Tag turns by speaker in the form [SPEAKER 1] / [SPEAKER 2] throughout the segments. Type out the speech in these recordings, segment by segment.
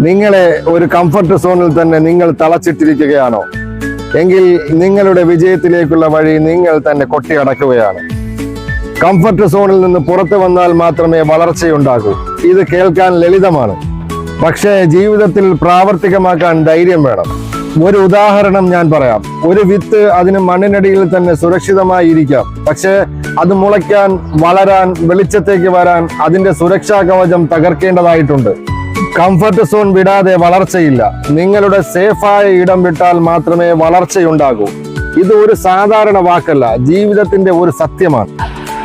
[SPEAKER 1] നിങ്ങളെ ഒരു കംഫർട്ട് സോണിൽ തന്നെ നിങ്ങൾ തളച്ചിട്ടിരിക്കുകയാണോ? എങ്കിൽ നിങ്ങളുടെ വിജയത്തിലേക്കുള്ള വഴി നിങ്ങൾ തന്നെ കൊട്ടിയടക്കുകയാണ്. കംഫർട്ട് സോണിൽ നിന്ന് പുറത്തു വന്നാൽ മാത്രമേ വളർച്ചയുണ്ടാകൂ. ഇത് കേൾക്കാൻ ലളിതമാണ്, പക്ഷേ ജീവിതത്തിൽ പ്രാവർത്തികമാക്കാൻ ധൈര്യം വേണം. ഒരു ഉദാഹരണം ഞാൻ പറയാം. ഒരു വിത്ത് അതിന് മണ്ണിനടിയിൽ തന്നെ സുരക്ഷിതമായി ഇരിക്കാം, പക്ഷേ അത് മുളയ്ക്കാൻ, വളരാൻ, വെളിച്ചത്തേക്ക് വരാൻ അതിന്റെ സുരക്ഷാ കവചം തകർക്കേണ്ടതായിട്ടുണ്ട്. കംഫർട്ട് സോൺ വിടാതെ വളർച്ചയില്ല. നിങ്ങളുടെ സേഫായ ഇടം വിട്ടാൽ മാത്രമേ വളർച്ചയുണ്ടാകൂ. ഇത് ഒരു സാധാരണ വാക്കല്ല, ജീവിതത്തിന്റെ ഒരു സത്യമാണ്.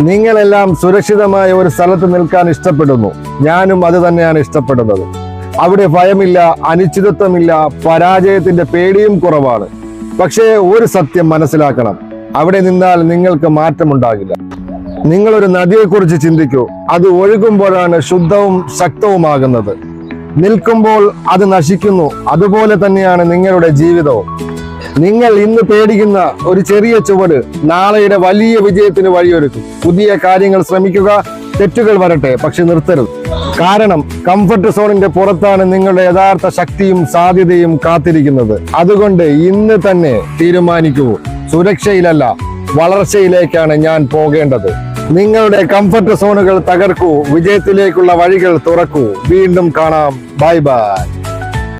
[SPEAKER 1] നിങ്ങളെല്ലാം സുരക്ഷിതമായ ഒരു സ്ഥലത്ത് നിൽക്കാൻ ഇഷ്ടപ്പെടുന്നു. ഞാനും അത് തന്നെയാണ് ഇഷ്ടപ്പെടുന്നത്. അവിടെ ഭയമില്ല, അനിശ്ചിതത്വമില്ല, പരാജയത്തിന്റെ പേടിയും കുറവാണ്. പക്ഷേ ഒരു സത്യം മനസ്സിലാക്കണം, അവിടെ നിന്നാൽ നിങ്ങൾക്ക് മാറ്റമുണ്ടാകില്ല. നിങ്ങളൊരു നദിയെക്കുറിച്ച് ചിന്തിക്കൂ. അത് ഒഴുകുമ്പോഴാണ് ശുദ്ധവും ശക്തവുമാകുന്നത്. നിൽക്കുമ്പോൾ അത് നശിക്കുന്നു. അതുപോലെ തന്നെയാണ് നിങ്ങളുടെ ജീവിതവും. നിങ്ങൾ ഇന്ന് പേടിക്കുന്ന ഒരു ചെറിയ ചുവട് നാളെയുടെ വലിയ വിജയത്തിന് വഴിയൊരുക്കും. പുതിയ കാര്യങ്ങൾ ശ്രമിക്കുക, തെറ്റുകൾ വരട്ടെ, പക്ഷെ നിർത്തരുത്. കാരണം കംഫർട്ട് സോണിന്റെ പുറത്താണ് നിങ്ങളുടെ യഥാർത്ഥ ശക്തിയും സാധ്യതയും കാത്തിരിക്കുന്നത്. അതുകൊണ്ട് ഇന്ന് തന്നെ തീരുമാനിക്കൂ, സുരക്ഷയിലല്ല വളർച്ചയിലേക്കാണ് ഞാൻ പോകേണ്ടത്. നിങ്ങളുടെ കംഫർട്ട് സോണുകൾ തകർക്കൂ, വിജയത്തിലേക്കുള്ള വഴികൾ തുറക്കൂ. വീണ്ടും കാണാം. Bye bye.